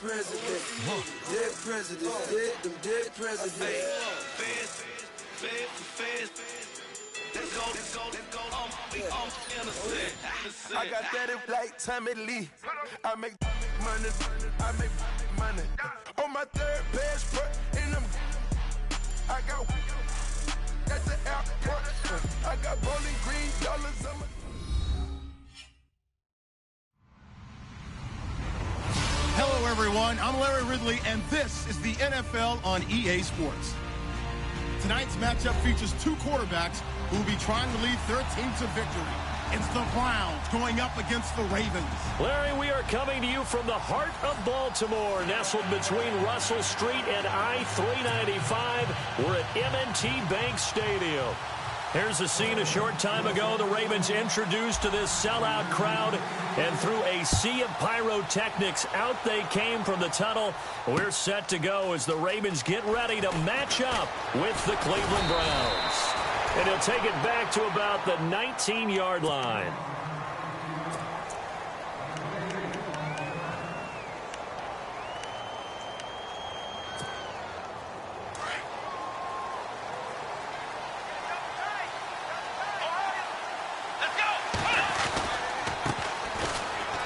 president. Dead president. Dead president. I got that if like Tommy Lee. I make money. On my third passport, and I got at the airport. I got Bowling Green dollars on my. Hello, everyone. I'm Larry Ridley, and this is the NFL on EA Sports. Tonight's matchup features two quarterbacks who will be trying to lead their team to victory. It's the Browns going up against the Ravens. Larry, we are coming to you from the heart of Baltimore, nestled between Russell Street and I-395. We're at M&T Bank Stadium. Here's the scene a short time ago. The Ravens introduced to this sellout crowd, and through a sea of pyrotechnics, out they came from the tunnel. We're set to go as the Ravens get ready to match up with the Cleveland Browns. And he'll take it back to about the 19-yard line.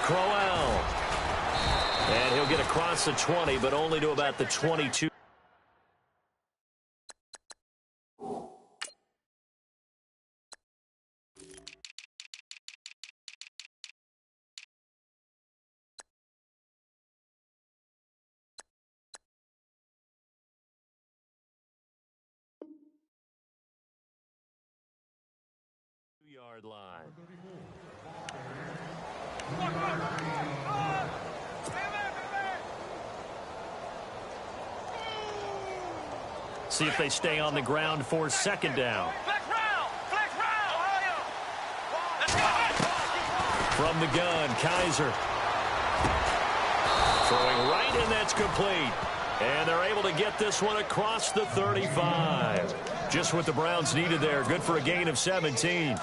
Crowell. And he'll get across the 20, but only to about the 22. Yard line. See if they stay on the ground for second down. From the gun, Kaiser. Throwing right, and that's complete. And they're able to get this one across the 35. Just what the Browns needed there. Good for a gain of 17.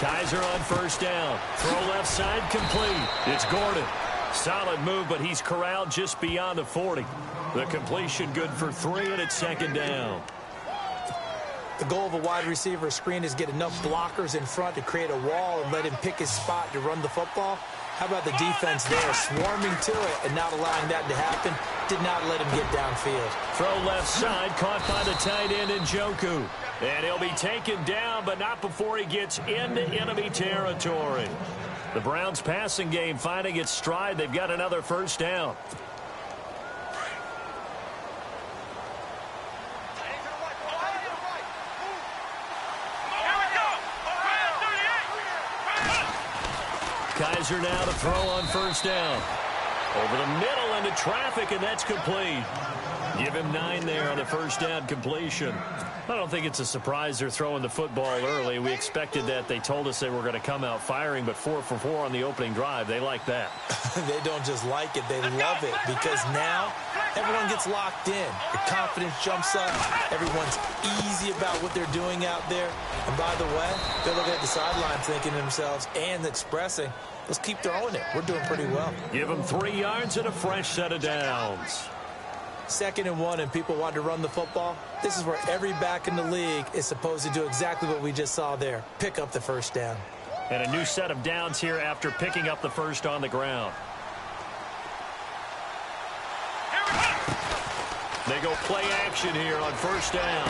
Kaiser on first down. Throw left side complete. It's Gordon. Solid move, but he's corralled just beyond the 40. The completion good for 3, and it's second down. The goal of a wide receiver screen is get enough blockers in front to create a wall and let him pick his spot to run the football. How about the defense there, swarming to it and not allowing that to happen? Did not let him get downfield. Throw left side, caught by the tight end Njoku. And he'll be taken down, but not before he gets into enemy territory. The Browns' passing game finding its stride. They've got another first down. Kaiser now to throw on first down. Over the middle into traffic, and that's complete. Give him 9 there on the first down completion. I don't think it's a surprise they're throwing the football early. We expected that. They told us they were going to come out firing, but 4 for 4 on the opening drive. They like that. They don't just like it. They love it because now everyone gets locked in. The confidence jumps up. Everyone's easy about what they're doing out there. And by the way, they're looking at the sidelines thinking to themselves and expressing, let's keep throwing it. We're doing pretty well. Give them 3 yards and a fresh set of downs. 2nd and 1, and people want to run the football. This is where every back in the league is supposed to do exactly what we just saw there. Pick up the first down. And a new set of downs here after picking up the first on the ground. They go play action here on first down.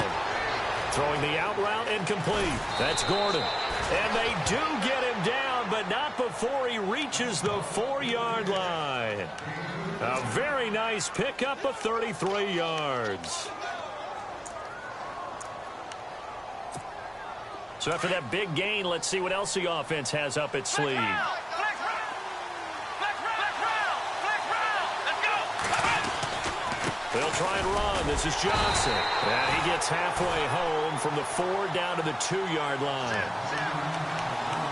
Throwing the out route incomplete. That's Gordon. And they do get him down, but not before he reaches the 4-yard line. A very nice pickup of 33 yards. So after that big gain, let's see what else the offense has up its sleeve. They'll try and run. This is Johnson. And he gets halfway home from the 4 down to the 2-yard line.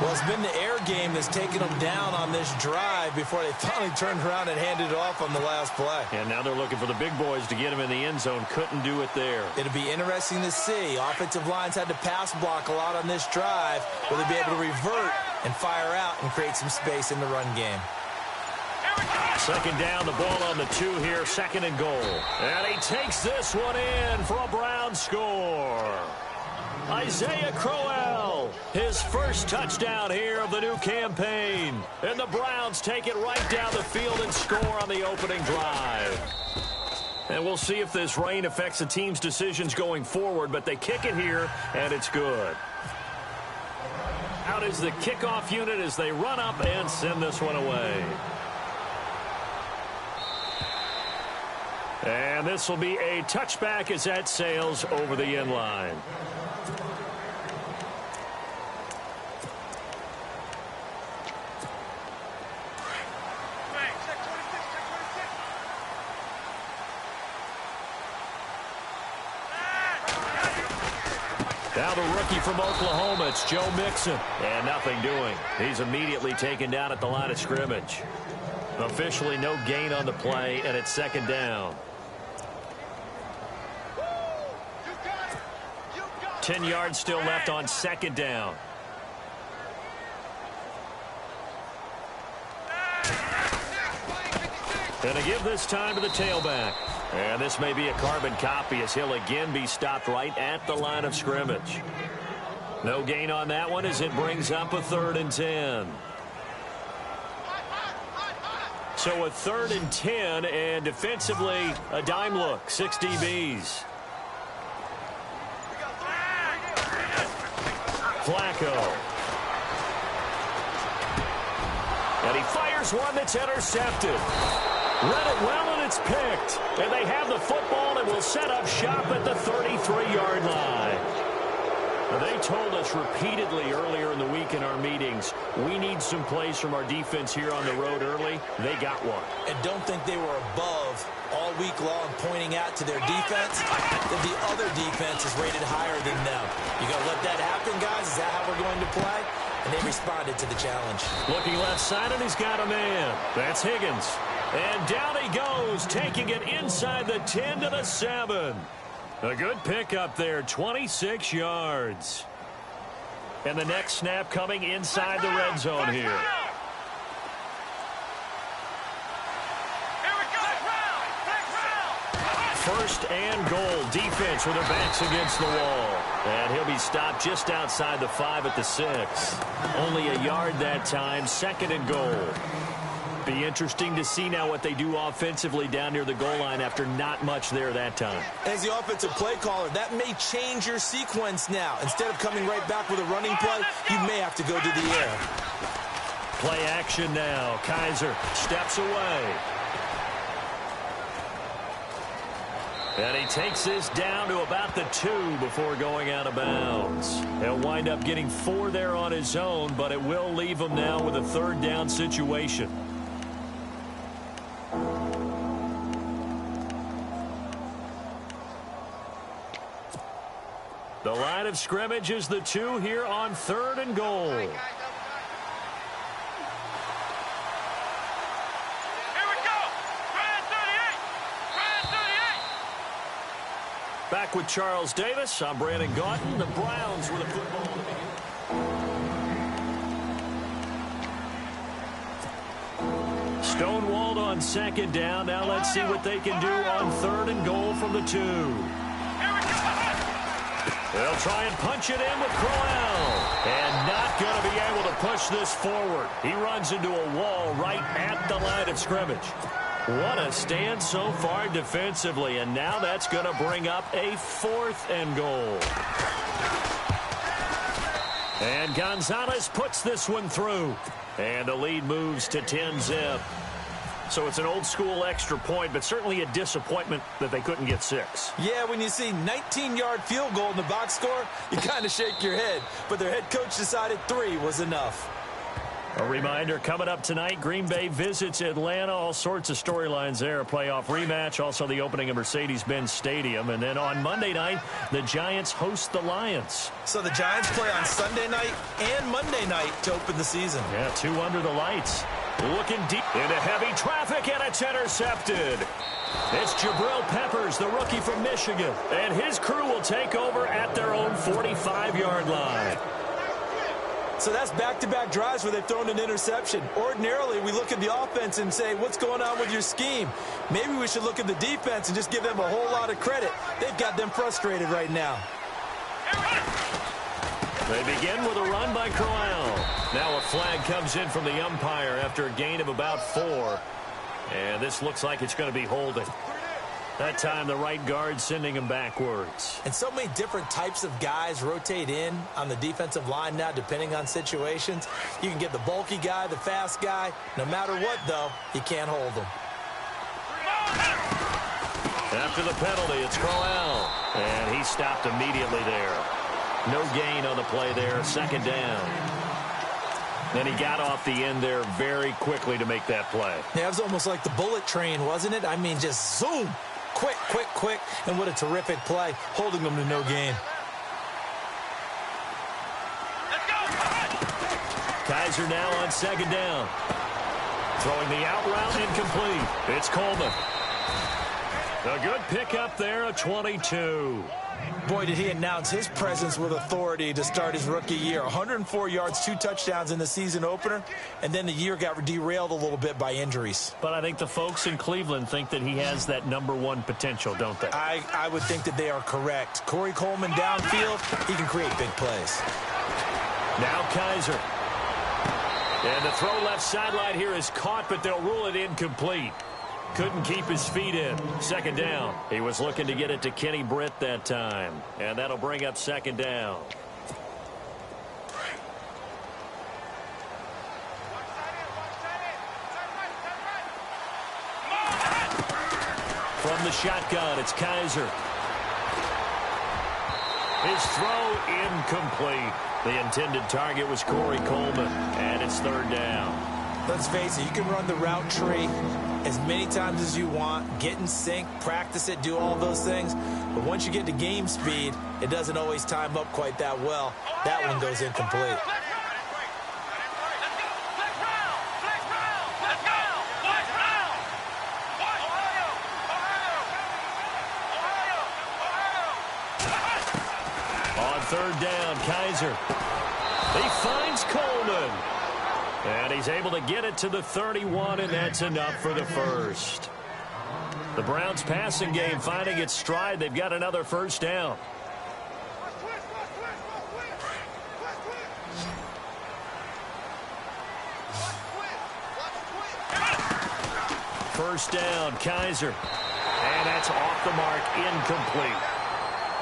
Well, it's been the air game that's taken them down on this drive before they finally turned around and handed it off on the last play. And now they're looking for the big boys to get him in the end zone. Couldn't do it there. It'll be interesting to see. Offensive lines had to pass block a lot on this drive. Will they be able to revert and fire out and create some space in the run game? Second down, the ball on the 2 here, 2nd and goal. And he takes this one in for a Brown score. Isaiah Crowell, his first touchdown here of the new campaign. And the Browns take it right down the field and score on the opening drive. And we'll see if this rain affects the team's decisions going forward, but they kick it here, and it's good. Out is the kickoff unit as they run up and send this one away. And this will be a touchback as that sails over the end line. Now the rookie from Oklahoma, it's Joe Mixon. And nothing doing. He's immediately taken down at the line of scrimmage. Officially no gain on the play, and it's 2nd down. 10 yards still left on 2nd down. And to give this time to the tailback. And this may be a carbon copy as he'll again be stopped right at the line of scrimmage. No gain on that one as it brings up a 3rd and 10. So a 3rd and 10, and defensively a dime look, 6 DBs. Flacco. And he fires one that's intercepted. Read it well, and it's picked. And they have the football and will set up shop at the 33-yard line. They told us repeatedly earlier in the week in our meetings, we need some plays from our defense here on the road early. They got one. And don't think they were above all week long pointing out to their defense that the other defense is rated higher than them. You going to let that happen, guys? Is that how we're going to play? And they responded to the challenge. Looking left side, and he's got a man. That's Higgins. And down he goes, taking it inside the 10 to the 7. A good pickup there, 26 yards. And the next snap coming inside the red zone here. First and goal. Defense with their backs against the wall. And he'll be stopped just outside the 5 at the 6. Only a yard that time, 2nd and goal. Be interesting to see now what they do offensively down near the goal line after not much there that time. As the offensive play caller, that may change your sequence now. Instead of coming right back with a running play, you may have to go to the air. Play action now. Kaiser steps away. And he takes this down to about the 2 before going out of bounds. He'll wind up getting 4 there on his own, but it will leave him now with a 3rd down situation. The line of scrimmage is the 2 here on 3rd and goal. Back with Charles Davis. I'm Brandon Gaunton. The Browns with the football. Stonewalled on 2nd down. Now let's see what they can do on 3rd and goal from the 2. They'll try and punch it in with Crowell. And not going to be able to push this forward. He runs into a wall right at the line of scrimmage. What a stand so far defensively, and now that's going to bring up a 4th and goal. And Gonzalez puts this one through, and the lead moves to 10-zip. So it's an old-school extra point, but certainly a disappointment that they couldn't get 6. Yeah, when you see 19-yard field goal in the box score, you kind of shake your head. But their head coach decided 3 was enough. A reminder, coming up tonight, Green Bay visits Atlanta. All sorts of storylines there. A playoff rematch, also the opening of Mercedes-Benz Stadium. And then on Monday night, the Giants host the Lions. So the Giants play on Sunday night and Monday night to open the season. Yeah, 2 under the lights. Looking deep into heavy traffic, and it's intercepted. It's Jabril Peppers, the rookie from Michigan. And his crew will take over at their own 45-yard line. So that's back-to-back drives where they've thrown an interception. Ordinarily, we look at the offense and say, what's going on with your scheme? Maybe we should look at the defense and just give them a whole lot of credit. They've got them frustrated right now. They begin with a run by Crowell. Now a flag comes in from the umpire after a gain of about 4. And this looks like it's going to be holding. That time, the right guard sending him backwards. And so many different types of guys rotate in on the defensive line now, depending on situations. You can get the bulky guy, the fast guy. No matter what, though, you can't hold them. After the penalty, it's Crowell. And he stopped immediately there. No gain on the play there, second down. Then he got off the end there very quickly to make that play. Yeah, it was almost like the bullet train, wasn't it? I mean, just zoom. Quick, quick, quick. And what a terrific play, holding them to no gain. Kaiser now on second down. Throwing the out route, incomplete. It's Coleman. A good pickup there, a 22. Boy, did he announce his presence with authority to start his rookie year. 104 yards, 2 touchdowns in the season opener, and then the year got derailed a little bit by injuries. But I think the folks in Cleveland think that he has that #1 potential, don't they? I would think that they are correct. Corey Coleman downfield, he can create big plays. Now Kaiser. And the throw left sideline here is caught, but they'll rule it incomplete. Couldn't keep his feet in. Second down. He was looking to get it to Kenny Britt that time. And that'll bring up second down. From the shotgun, it's Kaiser. His throw incomplete. The intended target was Corey Coleman. And it's third down. Let's face it, you can run the route tree as many times as you want, get in sync, practice it, do all those things. But once you get to game speed, it doesn't always time up quite that well. That one goes incomplete. On third down, Kaiser. He finds Coleman. And he's able to get it to the 31, and that's enough for the first. The Browns' passing game finding its stride. They've got another first down. First down, Kaiser. And that's off the mark, incomplete.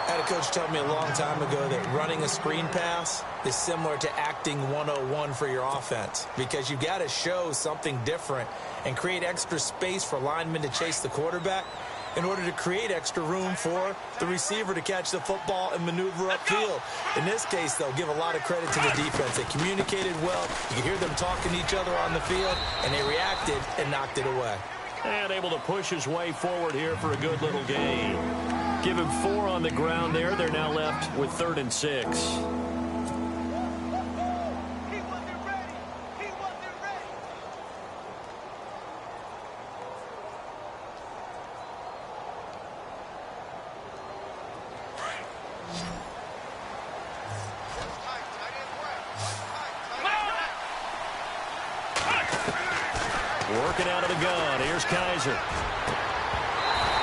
I had a coach tell me a long time ago that running a screen pass is similar to acting 101 for your offense, because you've got to show something different and create extra space for linemen to chase the quarterback in order to create extra room for the receiver to catch the football and maneuver upfield. In this case, they'll give a lot of credit to the defense. They communicated well. You could hear them talking to each other on the field, and they reacted and knocked it away. And able to push his way forward here for a good little gain. Give him 4 on the ground there. They're now left with 3rd and 6. Working out of the gun. Here's Kaiser.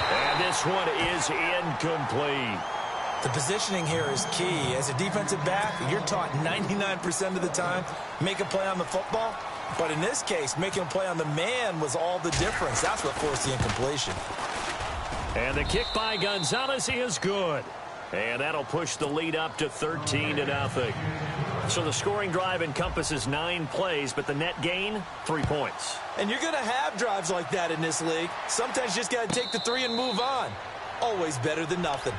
And this one is incomplete. The positioning here is key. As a defensive back, you're taught 99% of the time, make a play on the football. But in this case, making a play on the man was all the difference. That's what forced the incompletion. And the kick by Gonzalez is good. And that'll push the lead up to 13-0. So the scoring drive encompasses 9 plays, but the net gain, 3 points. And you're going to have drives like that in this league. Sometimes you just got to take the 3 and move on. Always better than nothing.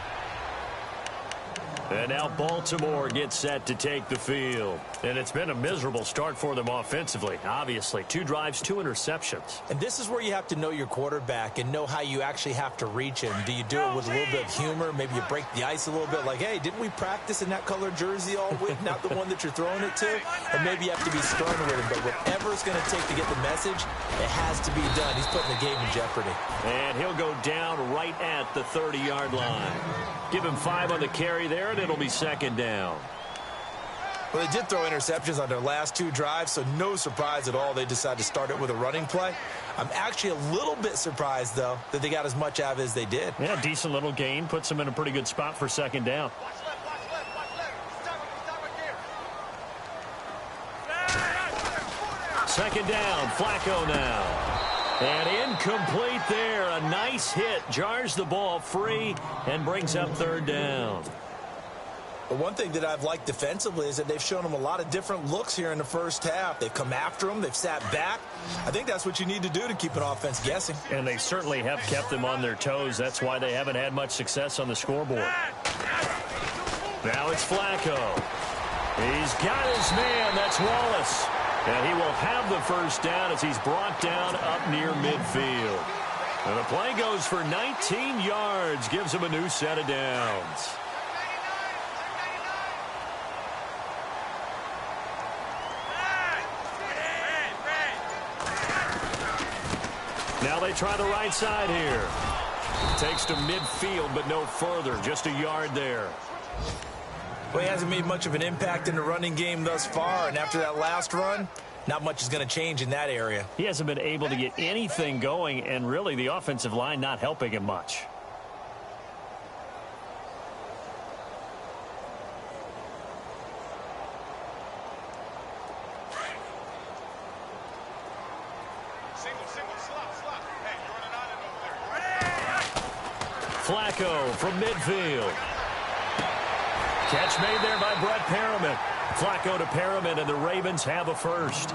And now Baltimore gets set to take the field. And it's been a miserable start for them offensively, obviously. 2 drives, 2 interceptions. And this is where you have to know your quarterback and know how you actually have to reach him. Do you do it with a little bit of humor? Maybe you break the ice a little bit like, hey, didn't we practice in that colored jersey all week, not the one that you're throwing it to? Or maybe you have to be stern with him. But whatever it's going to take to get the message, it has to be done. He's putting the game in jeopardy. And he'll go down right at the 30-yard line. Give him 5 on the carry there, and it'll be second down. Well, they did throw interceptions on their last 2 drives, so no surprise at all they decided to start it with a running play. I'm actually a little bit surprised, though, that they got as much out of it as they did. Yeah, decent little gain. Puts them in a pretty good spot for second down. Second down, Flacco now. And incomplete there. A nice hit. Jars the ball free and brings up third down. But one thing that I've liked defensively is that they've shown them a lot of different looks here in the first half. They've come after them. They've sat back. I think that's what you need to do to keep an offense guessing. And they certainly have kept them on their toes. That's why they haven't had much success on the scoreboard. Now it's Flacco. He's got his man. That's Wallace. And he will have the first down as he's brought down up near midfield. And the play goes for 19 yards. Gives him a new set of downs. Now they try the right side here. Takes to midfield, but no further. Just a yard there. Well, he hasn't made much of an impact in the running game thus far, and after that last run, not much is going to change in that area. He hasn't been able to get anything going, and really the offensive line not helping him much. Flacco from midfield. Catch made there by Brett Perriman. Flacco to Perriman, and the Ravens have a first.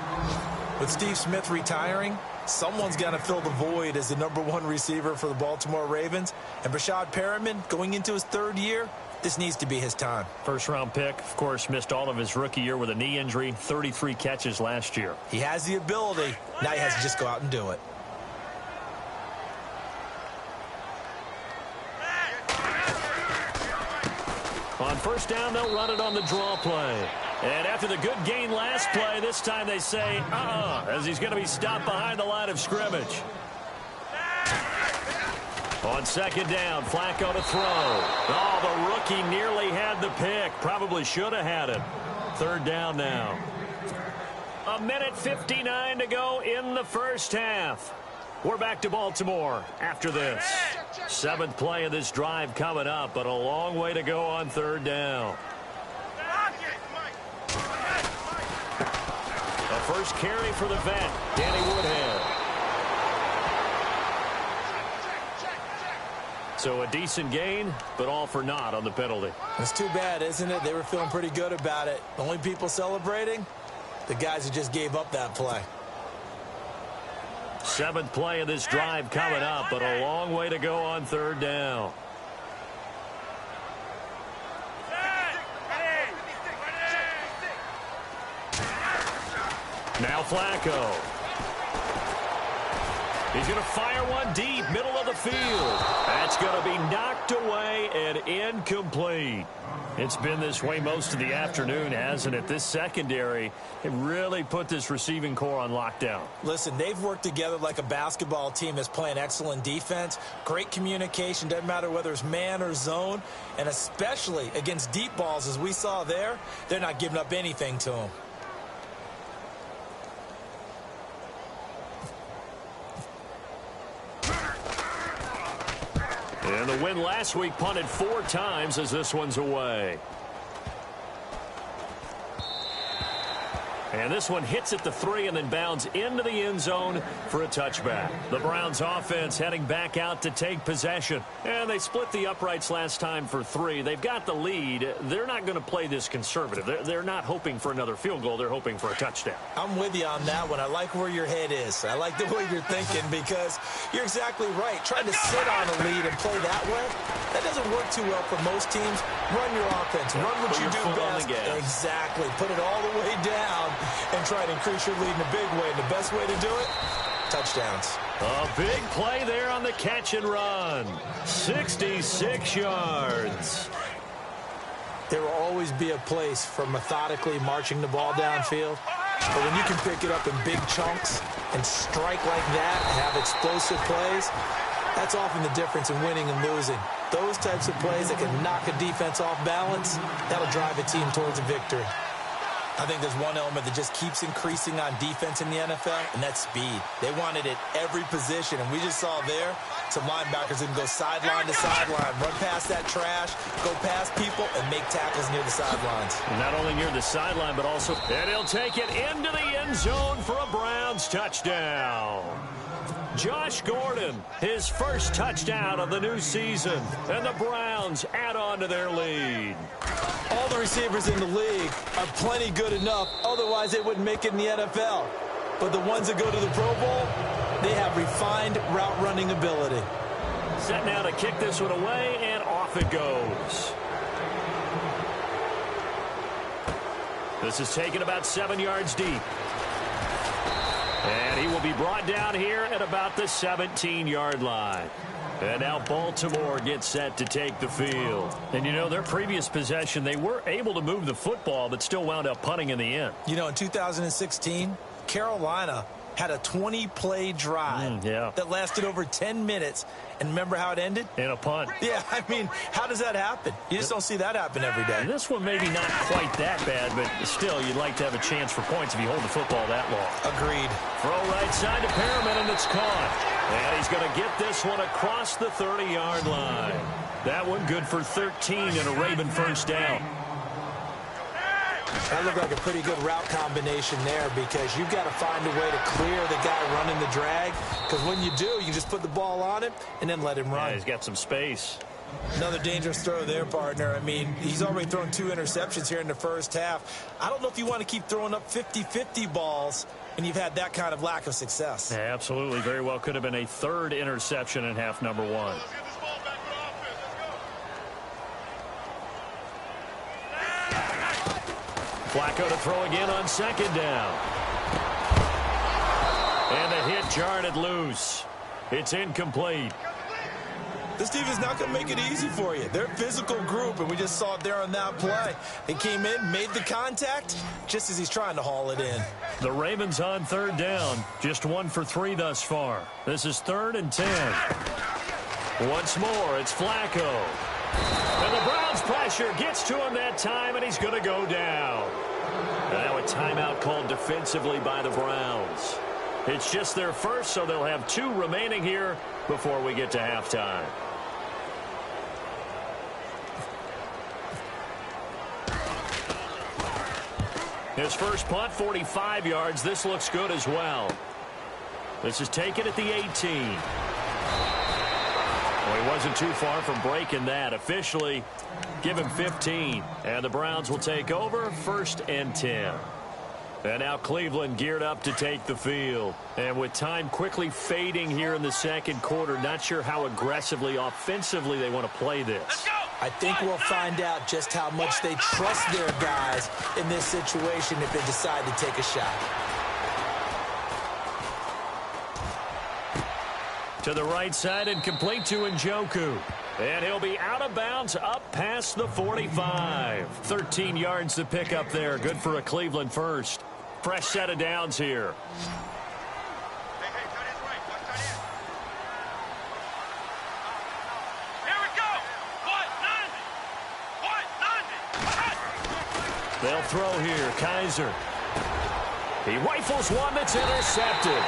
With Steve Smith retiring, someone's got to fill the void as the #1 receiver for the Baltimore Ravens. And Brashad Perriman, going into his 3rd year, this needs to be his time. First-round pick, of course, missed all of his rookie year with a knee injury, 33 catches last year. He has the ability. Now he has to just go out and do it. On first down, they'll run it on the draw play. And after the good gain last play, this time they say, as he's going to be stopped behind the line of scrimmage. On second down, Flacco to throw. Oh, the rookie nearly had the pick. Probably should have had it. Third down now. 1:59 to go in the first half. We're back to Baltimore after this. 7th play of this drive coming up, but a long way to go on third down. A first carry for the vet, Danny Woodhead. So a decent gain, but all for naught on the penalty. It's too bad, isn't it? They were feeling pretty good about it. The only people celebrating, the guys who just gave up that play. 7th play of this drive coming up, but a long way to go on third down. Now Flacco. He's going to fire one deep, middle of the field. That's going to be knocked away and incomplete. It's been this way most of the afternoon, hasn't it? This secondary, it really put this receiving core on lockdown. Listen, they've worked together like a basketball team that's playing excellent defense. Great communication, doesn't matter whether it's man or zone. And especially against deep balls, as we saw there, they're not giving up anything to them. And the win last week punted 4 times as this one's away. And this one hits at the 3 and then bounds into the end zone for a touchback. The Browns offense heading back out to take possession. And they split the uprights last time for 3. They've got the lead. They're not going to play this conservative. They're not hoping for another field goal. They're hoping for a touchdown. I'm with you on that one. I like where your head is. I like the way you're thinking because you're exactly right. Trying to sit on a lead and play that way, that doesn't work too well for most teams. Run your offense. Run what you do best. Exactly. Put it all the way down and try to increase your lead in a big way. And the best way to do it, touchdowns. A big play there on the catch and run. 66 yards. There will always be a place for methodically marching the ball downfield. But when you can pick it up in big chunks and strike like that and have explosive plays, that's often the difference in winning and losing. Those types of plays that can knock a defense off balance, that'll drive a team towards a victory. I think there's one element that just keeps increasing on defense in the NFL, and that's speed. They want it at every position, and we just saw there some linebackers who can go sideline to sideline, run past that trash, go past people, and make tackles near the sidelines. And not only near the sideline, but also, and he'll take it into the end zone for a Browns touchdown. Josh Gordon, his first touchdown of the new season, and the Browns add on to their lead. All the receivers in the league are plenty good enough, otherwise they wouldn't make it in the NFL. But the ones that go to the Pro Bowl, they have refined route running ability. Set now to kick this one away, and off it goes. This is taken about 7 yards deep. And he will be brought down here at about the 17-yard line. And now Baltimore gets set to take the field. And, you know, their previous possession, they were able to move the football, but still wound up punting in the end. You know, in 2016, Carolina had a 20-play drive that lasted over 10 minutes. And remember how it ended? In a punt. Yeah, I mean, how does that happen? You just don't see that happen every day. And this one maybe not quite that bad, but still, you'd like to have a chance for points if you hold the football that long. Agreed. Throw right side to Perriman, and it's caught. And he's going to get this one across the 30-yard line. That one good for 13 and a Raven first down. That looked like a pretty good route combination there because you've got to find a way to clear the guy running the drag. Because when you do, you just put the ball on him and then let him run. Yeah, he's got some space. Another dangerous throw there, partner. I mean, he's already thrown 2 interceptions here in the first half. I don't know if you want to keep throwing up 50-50 balls when you've had that kind of lack of success. Yeah, absolutely. Very well could have been a 3rd interception in half number 1. Flacco to throw again on 2nd down. And the hit jarred it loose. It's incomplete. This team is not going to make it easy for you. They're a physical group, and we just saw it there on that play. They came in, made the contact, just as he's trying to haul it in. The Ravens on 3rd down. Just 1 for 3 thus far. This is 3rd and 10. Once more, it's Flacco. And the Browns pressure gets to him that time, and he's going to go down. Now a timeout called defensively by the Browns. It's just their first, so they'll have 2 remaining here before we get to halftime. His first punt, 45 yards. This looks good as well. This is taken at the 18. Well, he wasn't too far from breaking that. Officially, give him 15. And the Browns will take over 1st and 10. And now Cleveland geared up to take the field. And with time quickly fading here in the 2nd quarter, not sure how aggressively, offensively they want to play this. I think we'll find out just how much they trust their guys in this situation if they decide to take a shot. To the right side and complete to Njoku. And he'll be out of bounds up past the 45. 13 yards to pick up there. Good for a Cleveland first. Fresh set of downs here. They'll throw here. Kaiser. He rifles one that's intercepted.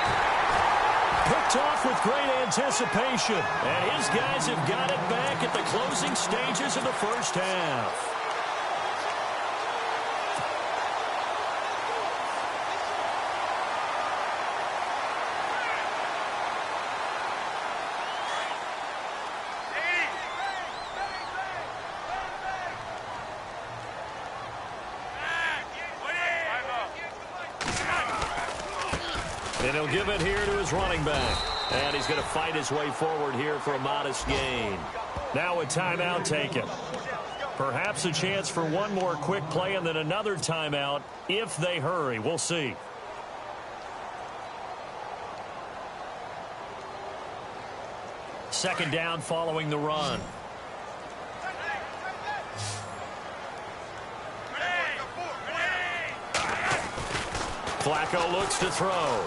Picked off with great anticipation. And his guys have got it back at the closing stages of the first half. And he'll give it here to his running back. And he's going to fight his way forward here for a modest gain. Now a timeout taken. Perhaps a chance for one more quick play and then another timeout if they hurry. We'll see. Second down following the run. Flacco looks to throw.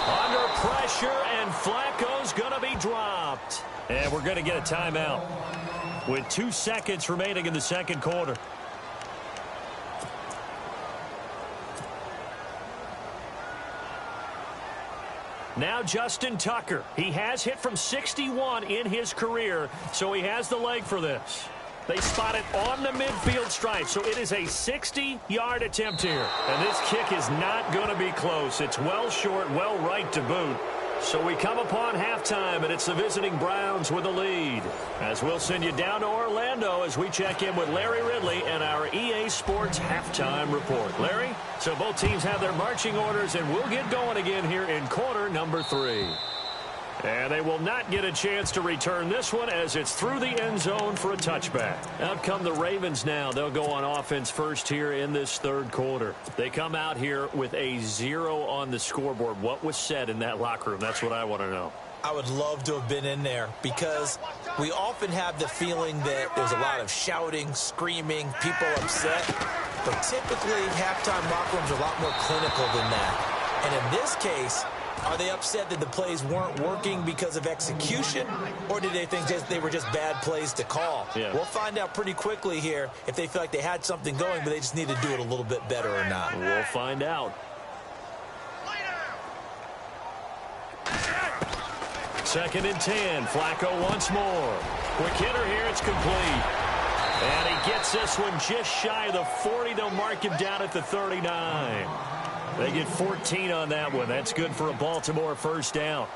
Under pressure, and Flacco's going to be dropped. And we're going to get a timeout with 2 seconds remaining in the second quarter. Now Justin Tucker. He has hit from 61 in his career, so he has the leg for this. They spot it on the midfield stripe, so it is a 60-yard attempt here. And this kick is not going to be close. It's well short, well right to boot. So we come upon halftime, and it's the visiting Browns with the lead. As we'll send you down to Orlando as we check in with Larry Ridley and our EA Sports halftime report. Larry, so both teams have their marching orders, and we'll get going again here in quarter number 3. And they will not get a chance to return this one as it's through the end zone for a touchback. Out come the Ravens now. They'll go on offense first here in this third quarter. They come out here with a 0 on the scoreboard. What was said in that locker room? That's what I want to know. I would love to have been in there because we often have the feeling that there's a lot of shouting, screaming, people upset. But typically, halftime locker rooms are a lot more clinical than that. And in this case, are they upset that the plays weren't working because of execution, or did they think they were just bad plays to call? Yeah. We'll find out pretty quickly here if they feel like they had something going, but they just need to do it a little bit better or not. We'll find out. Second and 10. Flacco once more. Quick hitter here. It's complete. And he gets this one just shy of the 40. They'll mark him down at the 39. They get 14 on that one. That's good for a Baltimore first down.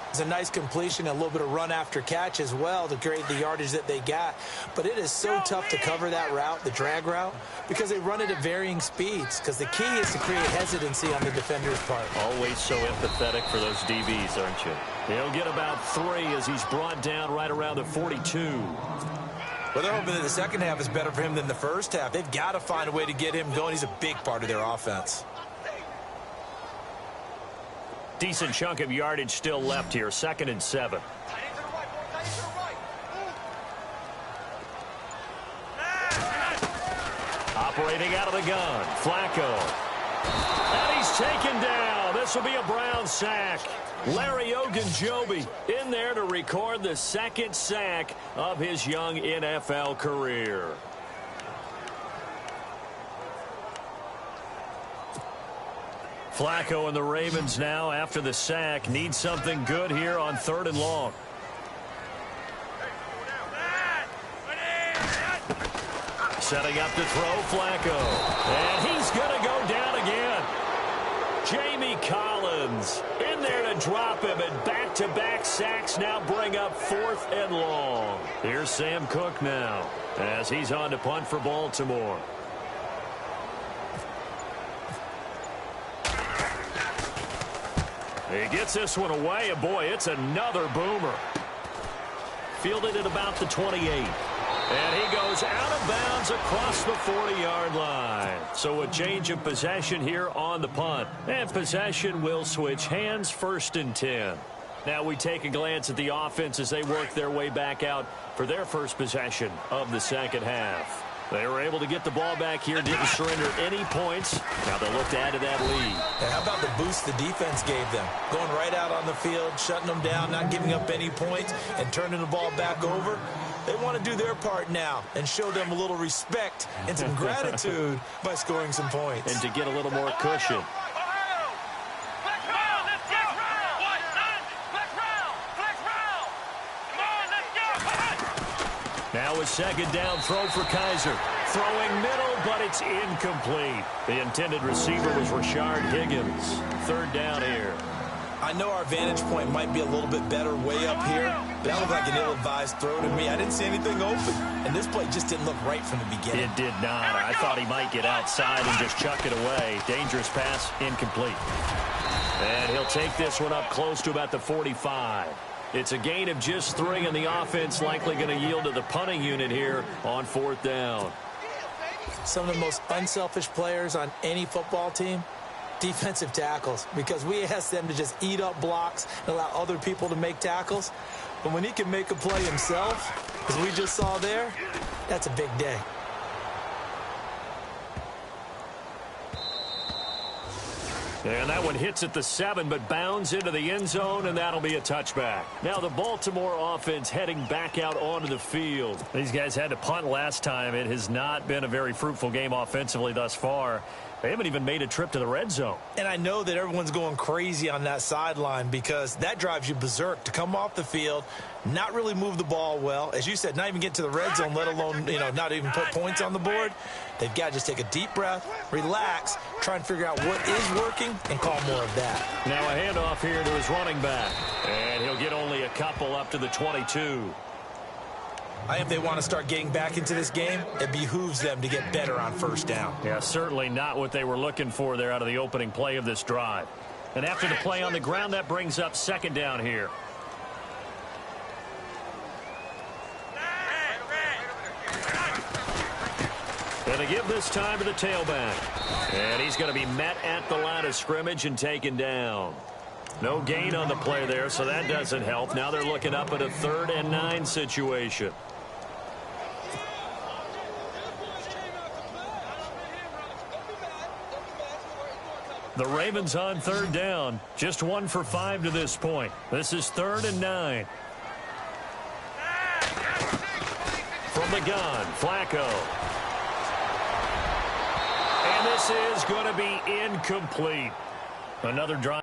It's a nice completion, a little bit of run after catch as well to create the yardage that they got. But it is so tough to cover that route, the drag route, because they run it at varying speeds. Because the key is to create hesitancy on the defender's part. Always so empathetic for those DBs, aren't you? He'll get about 3 as he's brought down right around the 42. Well, they're hoping that the second half is better for him than the first half. They've got to find a way to get him going. He's a big part of their offense. Decent chunk of yardage still left here. Second and 7. Operating out of the gun. Flacco. And he's taken down. This will be a Brown sack. Larry Ogunjobi in there to record the second sack of his young NFL career. Flacco and the Ravens now, after the sack, need something good here on 3rd and long. Setting up to throw, Flacco. And he's going to go down again. Jamie Collins in there to drop him, and back-to-back sacks now bring up 4th and long. Here's Sam Cook now as he's on to punt for Baltimore. He gets this one away, and boy, it's another boomer. Fielded at about the 28. And he goes out of bounds across the 40-yard line. So a change of possession here on the punt. And possession will switch hands, 1st and 10. Now we take a glance at the offense as they work their way back out for their first possession of the second half. They were able to get the ball back here, didn't surrender any points. Now they'll look to add to that lead. And how about the boost the defense gave them? Going right out on the field, shutting them down, not giving up any points, and turning the ball back over. They want to do their part now and show them a little respect and some gratitude by scoring some points. And to get a little more cushion. Now a second down throw for Kaiser. Throwing middle, but it's incomplete. The intended receiver was Rashard Higgins. 3rd down here. I know our vantage point might be a little bit better way up here, but that looked like an ill-advised throw to me. I didn't see anything open, and this play just didn't look right from the beginning. It did not. I thought he might get outside and just chuck it away. Dangerous pass, incomplete. And he'll take this one up close to about the 45. It's a gain of just 3, and the offense likely going to yield to the punting unit here on 4th down. Some of the most unselfish players on any football team, defensive tackles, because we ask them to just eat up blocks and allow other people to make tackles. But when he can make a play himself, as we just saw there, that's a big day. And that one hits at the 7, but bounds into the end zone, and that'll be a touchback. Now the Baltimore offense heading back out onto the field. These guys had to punt last time. It has not been a very fruitful game offensively thus far. They haven't even made a trip to the red zone. And I know that everyone's going crazy on that sideline because that drives you berserk to come off the field, not really move the ball well. As you said, not even get to the red zone, let alone, not even put points on the board. They've got to just take a deep breath, relax, try and figure out what is working, and call more of that. Now a handoff here to his running back. And he'll get only a couple up to the 22. If they want to start getting back into this game, it behooves them to get better on 1st down. Yeah, certainly not what they were looking for there out of the opening play of this drive. And after the play on the ground, that brings up 2nd down here. And they give this time to the tailback. And he's going to be met at the line of scrimmage and taken down. No gain on the play there, so that doesn't help. Now they're looking up at a 3rd and 9 situation. The Ravens on 3rd down. Just 1 for 5 to this point. This is 3rd and 9. From the gun, Flacco. And this is going to be incomplete. Another drive.